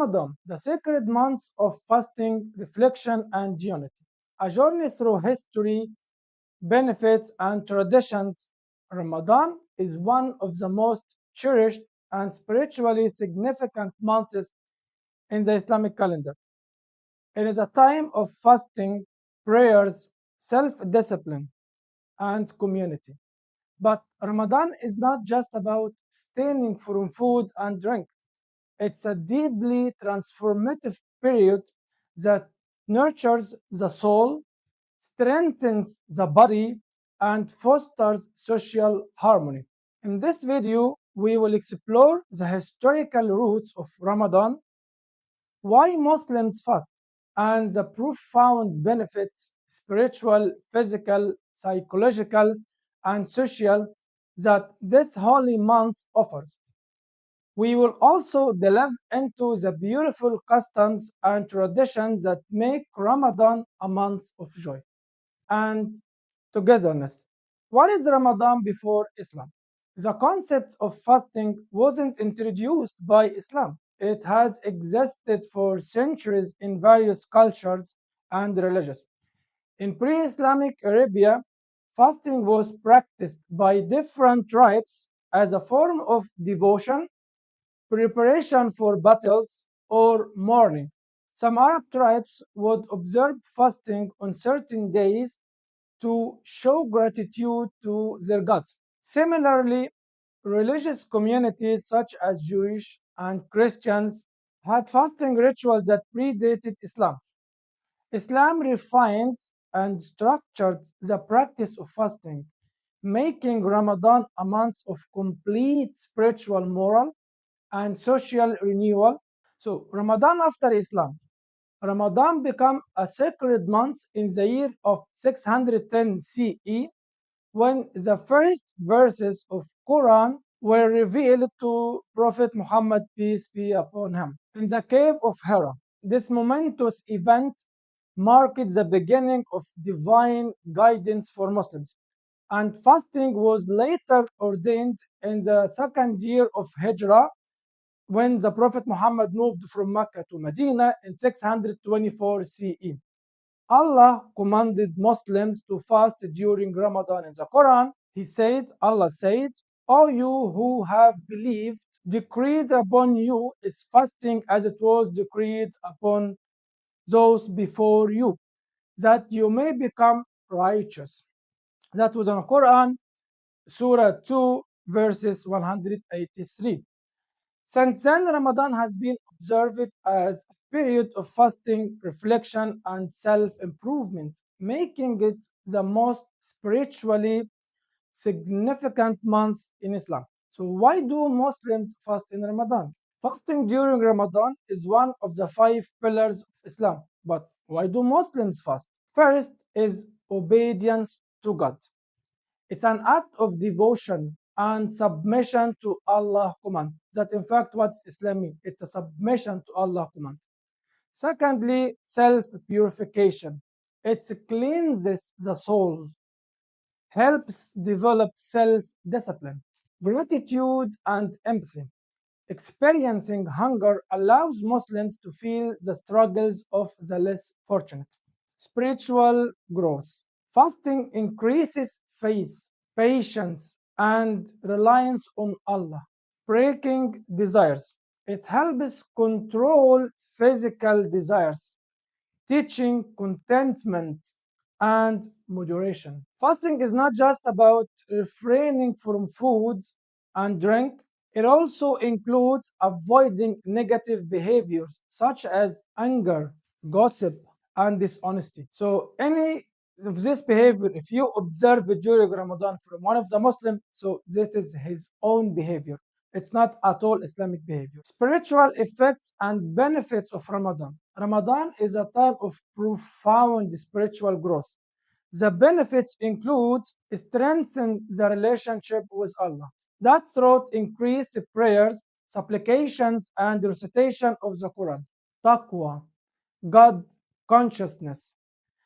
Ramadan, the sacred months of fasting, reflection, and unity. A journey through history, benefits, and traditions. Ramadan is one of the most cherished and spiritually significant months in the Islamic calendar. It is a time of fasting, prayers, self discipline, and community. But Ramadan is not just about abstaining from food and drink. It's a deeply transformative period that nurtures the soul, strengthens the body, and fosters social harmony. In this video, we will explore the historical roots of Ramadan, why Muslims fast, and the profound benefits spiritual, physical, psychological, and social that this holy month offers. We will also delve into the beautiful customs and traditions that make Ramadan a month of joy and togetherness. What is Ramadan before Islam? The concept of fasting wasn't introduced by Islam. It has existed for centuries in various cultures and religions. In pre Islamic Arabia, fasting was practiced by different tribes as a form of devotion, preparation for battles, or mourning. Some Arab tribes would observe fasting on certain days to show gratitude to their gods. Similarly, religious communities such as Jewish and Christians had fasting rituals that predated Islam. Islam refined and structured the practice of fasting, making Ramadan a month of complete spiritual, moral, and social renewal. So, Ramadan after Islam. Ramadan became a sacred month in the year of 610 CE when the first verses of Quran were revealed to Prophet Muhammad, peace be upon him, in the cave of Hira. This momentous event marked the beginning of divine guidance for Muslims, and fasting was later ordained in the second year of Hijrah when the Prophet Muhammad moved from Mecca to Medina in 624 CE. Allah commanded Muslims to fast during Ramadan in the Quran. Allah said, O you who have believed, decreed upon you is fasting as it was decreed upon those before you, that you may become righteous. That was in the Quran, Surah 2, verses 183. Since then, Ramadan has been observed as a period of fasting, reflection, and self improvement, making it the most spiritually significant month in Islam. So, why do Muslims fast in Ramadan? Fasting during Ramadan is one of the five pillars of Islam. But why do Muslims fast? First is obedience to God. It's an act of devotion and submission to Allah's command. That in fact what's Islam mean? It's a submission to Allah's command. Secondly, self-purification. It cleanses the soul, helps develop self-discipline, gratitude, and empathy. Experiencing hunger allows Muslims to feel the struggles of the less fortunate. Spiritual growth. Fasting increases faith, patience, and reliance on Allah. Breaking desires. It helps control physical desires, teaching contentment and moderation. Fasting is not just about refraining from food and drink, it also includes avoiding negative behaviors such as anger, gossip, and dishonesty. So, any of this behavior, if you observe it during Ramadan from one of the Muslims, so this is his own behavior. It's not at all Islamic behavior. Spiritual effects and benefits of Ramadan. Ramadan is a time of profound spiritual growth. The benefits include strengthening the relationship with Allah. That through increased prayers, supplications, and recitation of the Quran. Taqwa, God consciousness,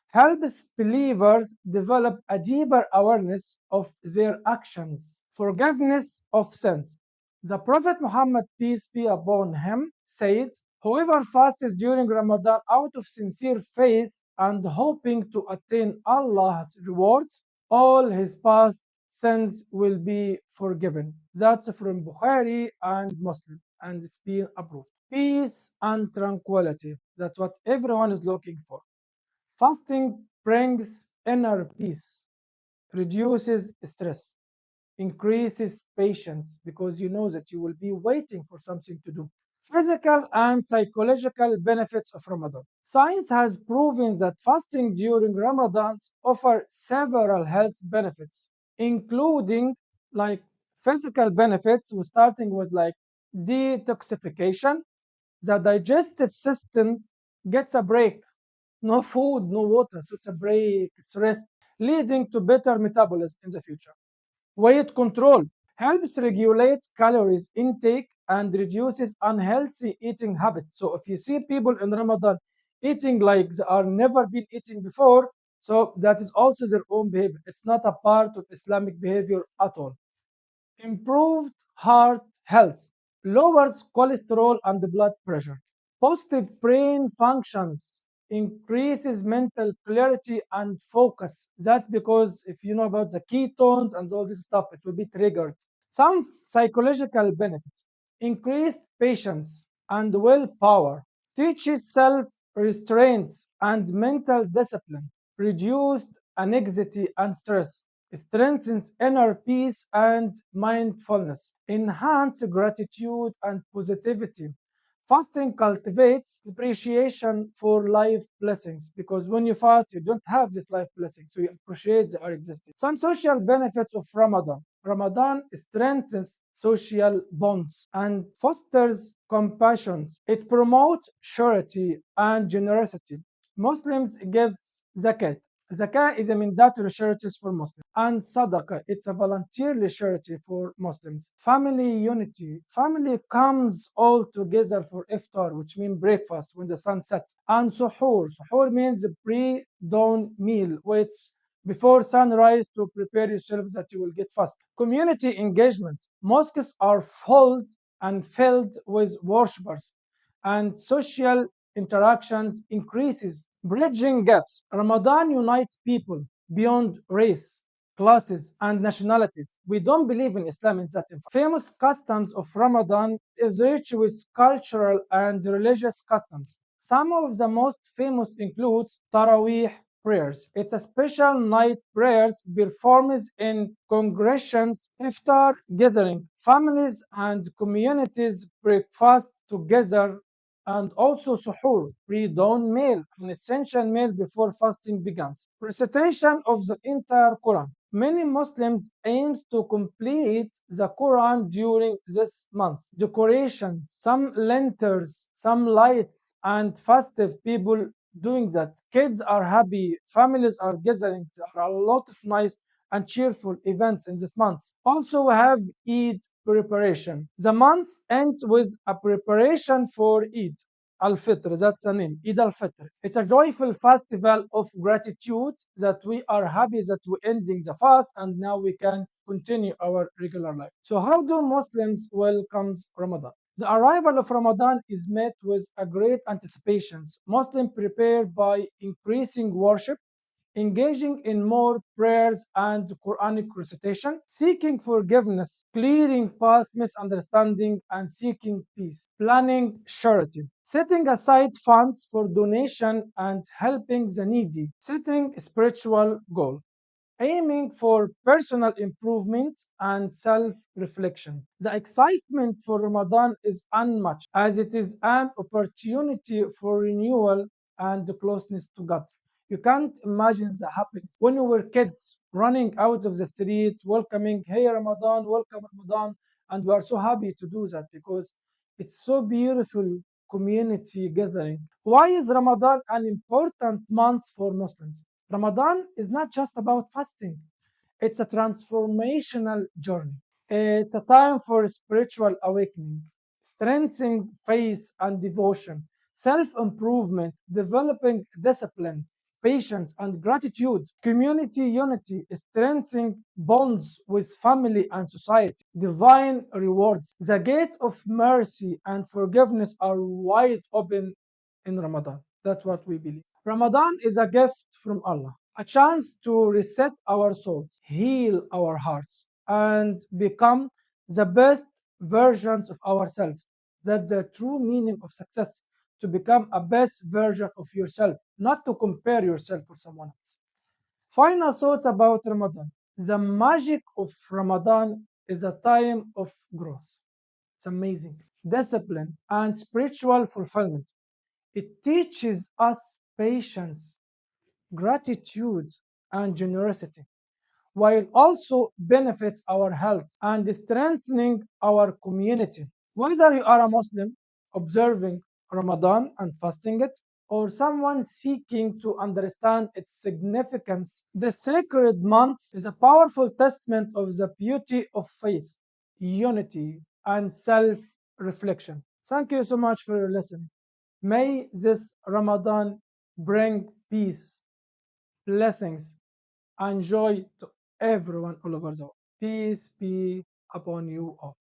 helps believers develop a deeper awareness of their actions. Forgiveness of sins. The Prophet Muhammad, peace be upon him, said, Whoever fasts during Ramadan out of sincere faith and hoping to attain Allah's rewards, all his past sins will be forgiven. That's from Bukhari and Muslim, and it's been approved. Peace and tranquility. That's what everyone is looking for. Fasting brings inner peace, reduces stress, increases patience because you know that you will be waiting for something to do. Physical and psychological benefits of Ramadan. Science has proven that fasting during Ramadan offers several health benefits, including like physical benefits, starting with like detoxification. The digestive system gets a break. No food, no water, so it's a break, it's rest, leading to better metabolism in the future. Weight control helps regulate calories intake and reduces unhealthy eating habits. So if you see people in Ramadan eating like they are never been eating before, so that is also their own behavior. It's not a part of Islamic behavior at all. Improved heart health, lowers cholesterol and blood pressure. Positive brain functions, increases mental clarity and focus. That's because if you know about the ketones and all this stuff, it will be triggered. Some psychological benefits: increased patience and willpower, teaches self restraints and mental discipline, reduced anxiety and stress, strengthens inner peace and mindfulness, enhance gratitude and positivity. Fasting cultivates appreciation for life blessings because when you fast, you don't have this life blessing, so you appreciate they are existing. Some social benefits of Ramadan. Ramadan strengthens social bonds and fosters compassion. It promotes charity and generosity. Muslims give zakat. Zakah is a mandatory charity for Muslims. And sadaqah, it's a volunteer charity for Muslims. Family unity. Family comes all together for iftar, which means breakfast when the sun sets. And suhoor. Suhoor means pre-dawn meal, which before sunrise to prepare yourself that you will get fast. Community engagement. Mosques are full and filled with worshippers, and social interactions increases, bridging gaps. Ramadan unites people beyond race, classes, and nationalities. We don't believe in Islam in that. Famous customs of Ramadan is rich with cultural and religious customs. Some of the most famous includes Taraweeh prayers. It's a special night prayers performed in congregations, iftar gathering, families and communities breakfast together, and also suhoor, pre-dawn meal, an essential meal before fasting begins. Recitation of the entire Quran. Many Muslims aim to complete the Quran during this month. Decorations, some lanterns, some lights, and festive people doing that. Kids are happy, families are gathering. There are a lot of nice and cheerful events in this month. Also, we have Eid preparation. The month ends with a preparation for Eid al-Fitr. That's the name, Eid al-Fitr. It's a joyful festival of gratitude that we are happy that we're ending the fast and now we can continue our regular life. So how do Muslims welcome Ramadan? The arrival of Ramadan is met with a great anticipation. Muslims prepare by increasing worship, engaging in more prayers and Quranic recitation, seeking forgiveness, clearing past misunderstanding, and seeking peace, planning charity, setting aside funds for donation and helping the needy, setting spiritual goal, aiming for personal improvement and self reflection. The excitement for Ramadan is unmatched as it is an opportunity for renewal and closeness to God. You can't imagine the happiness when we were kids running out of the street, welcoming, hey Ramadan, welcome Ramadan. And we are so happy to do that because it's so beautiful community gathering. Why is Ramadan an important month for Muslims? Ramadan is not just about fasting, it's a transformational journey. It's a time for spiritual awakening, strengthening faith and devotion, self improvement, developing discipline, patience, and gratitude. Community unity strengthening bonds with family and society. Divine rewards. The gates of mercy and forgiveness are wide open in Ramadan. That's what we believe. Ramadan is a gift from Allah, a chance to reset our souls, heal our hearts, and become the best versions of ourselves. That's the true meaning of success, to become a best version of yourself, not to compare yourself with someone else. Final thoughts about Ramadan. The magic of Ramadan is a time of growth. It's amazing. Discipline and spiritual fulfillment. It teaches us patience, gratitude, and generosity, while also benefits our health and strengthening our community. Whether you are a Muslim observing Ramadan and fasting it, or someone seeking to understand its significance, the sacred month is a powerful testament of the beauty of faith, unity, and self reflection. Thank you so much for your listening. May this Ramadan bring peace, blessings, and joy to everyone all over the world. Peace be upon you all.